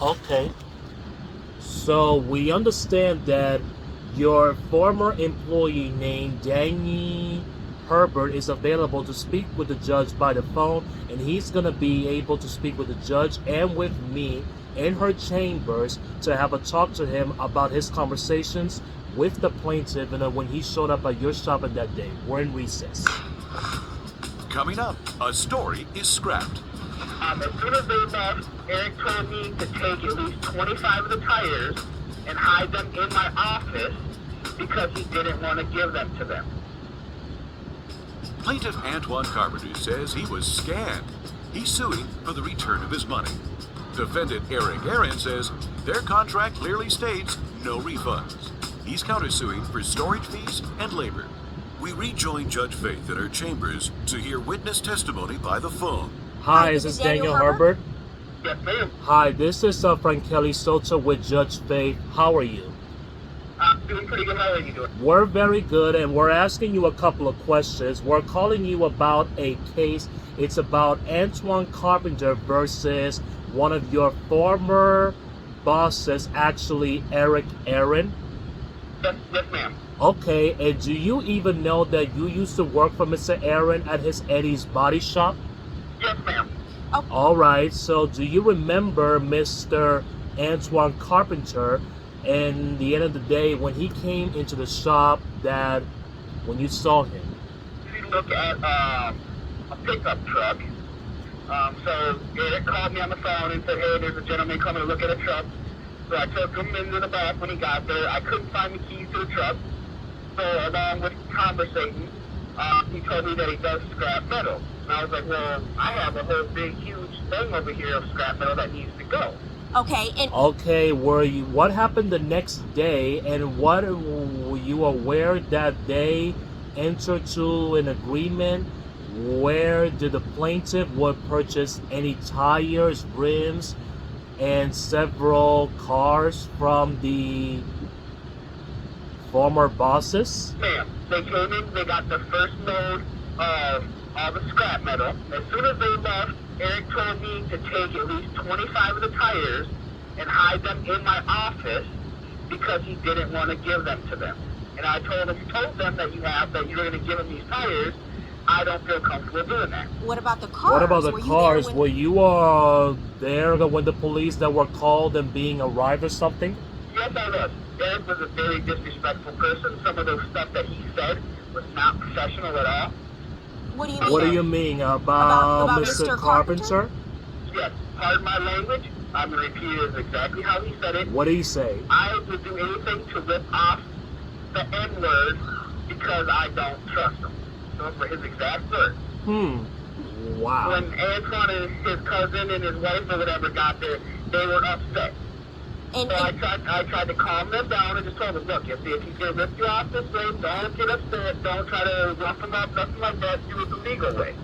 Okay. So we understand that your former employee named Danny Herbert is available to speak with the judge by the phone, and he's going to be able to speak with the judge and with me in her chambers to have a talk to him about his conversations with the plaintiff and when he showed up at your shop on that day. We're in recess. Coming up, a story is scrapped. As soon as they left, Eric told me to take at least 25 of the tires and hide them in my office because he didn't want to give them to them. Plaintiff Antoine Carpenter says he was scammed. He's suing for the return of his money. Defendant Eric Aaron says their contract clearly states no refunds. He's countersuing for storage fees and labor. We rejoin Judge Faith at her chambers to hear witness testimony by the phone. Hi, is this Daniel Herbert? Yes, ma'am. Hi, this is Frankeli Soto with Judge Faith. How are you? I'm doing pretty good. How are you doing? We're very good, and we're asking you a couple of questions. We're calling you about a case. It's about Antoine Carpenter versus one of your former bosses, actually Eric Aaron. Yes, ma'am. Okay, and do you even know that you used to work for Mr. Aaron at his Eddie's Body Shop? Yes, ma'am. All right, so do you remember Mr. Antoine Carpenter? And the end of the day, when he came into the shop, that when you saw him, If you look at a pickup truck, so Eric called me on the phone and said, hey, there's a gentleman coming to look at a truck. So I took him into the back when he got there. I couldn't find the keys to the truck. So along with conversating, he told me that he does scrap metal. And I was like, well, I have a whole big, huge thing over here of scrap metal that needs to go. Okay, and okay, what happened the next day, and what were you aware that they entered to an agreement where did the plaintiff would purchase any tires, rims, and several cars from the former bosses? Ma'am, they came in, they got the first load of all the scrap metal. As soon as they left, Eric told me to take at least 25 of the tires and hide them in my office because he didn't want to give them to them. And I told them that you're going to give him these tires. I don't feel comfortable doing that. what about the cars? What about the Were you cars? there Were you there when the police that were called and being arrived or something? Yes, I was. Eric was a very disrespectful person. Some of the stuff that he said was not professional at all. What do you mean? What do you mean about About Mr. Mr. Carpenter? Yes, pardon my language. I'm going to repeat it exactly how he said it. What did he say? I would do anything to rip off the N-word because I don't trust him. Those were his exact words. Wow. When Antoine and his cousin and his wife or whatever got there, they were upset. And, So I tried to calm them down and just told them, look, if he's going to rip you off this way, don't get upset. Don't try to rough him up, nothing like that. Do it the legal way.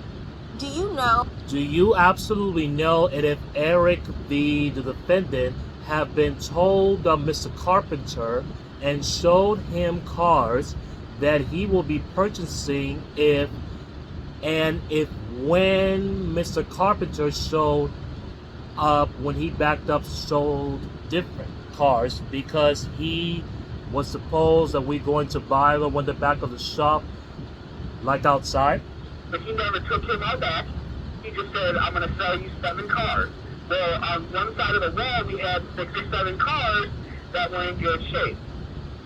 do you know? Do you absolutely know and if Eric, the defendant, have been told Mr. Carpenter and showed him cars that he will be purchasing if when Mr. Carpenter showed up, when he backed up, showed different cars because he was supposed that we're going to buy them in the back of the shop, like outside? But he never took him out back. He just said, I'm going to sell you 7 cars. Well, on one side of the wall, we had 6 or 7 cars that were in good shape.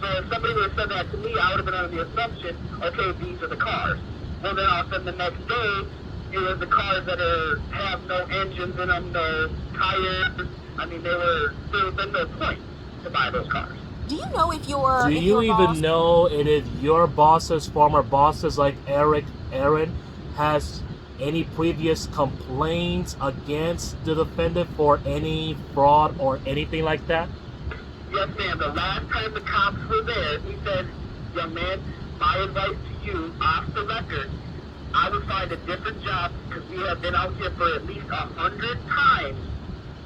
So if somebody would have said that to me, I would have been under the assumption, okay, these are the cars. Well, then all of a sudden the next day, it was the cars that have no engines in them, no tires. I mean, there was no point to buy those cars. Do you know if your Do if you your even boss, know if your bosses, former bosses like Eric Aaron, has any previous complaints against the defendant for any fraud or anything like that? Yes, ma'am. The last time the cops were there, he said, young man, my advice to you, off the record, I would find a different job because we have been out here for at least 100 times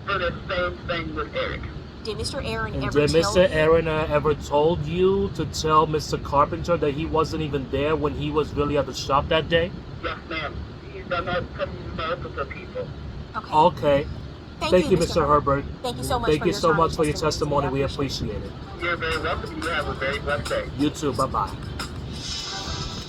for the same thing with Eric. did Mr. Aaron And ever did tell Mr. you? Aaron ever told you to tell Mr. Carpenter that he wasn't even there when he was really at the shop that day? Yes, ma'am. He's done that to multiple people. Okay. Okay. Thank you, Mr. Herbert. Thank you so much. Thank for you your so time much and for your testimony. We appreciate it. appreciate it. You're very welcome. You have a very blessed day. You too. Bye-bye.